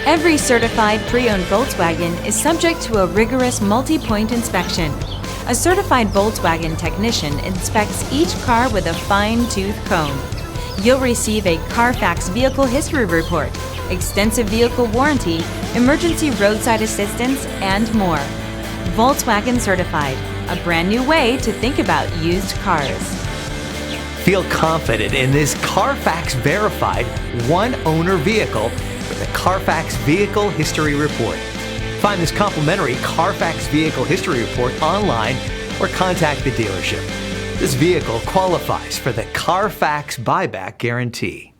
Every certified pre-owned Volkswagen is subject to a rigorous multi-point inspection. A certified Volkswagen technician inspects each car with a fine-tooth comb. You'll receive a Carfax Vehicle History Report, extensive vehicle warranty, emergency roadside assistance, and more. Volkswagen Certified, a brand new way to think about used cars. Feel confident in this Carfax verified one-owner vehicle with a Carfax Vehicle History Report. Find this complimentary Carfax Vehicle History Report online or contact the dealership. This vehicle qualifies for the Carfax Buyback Guarantee.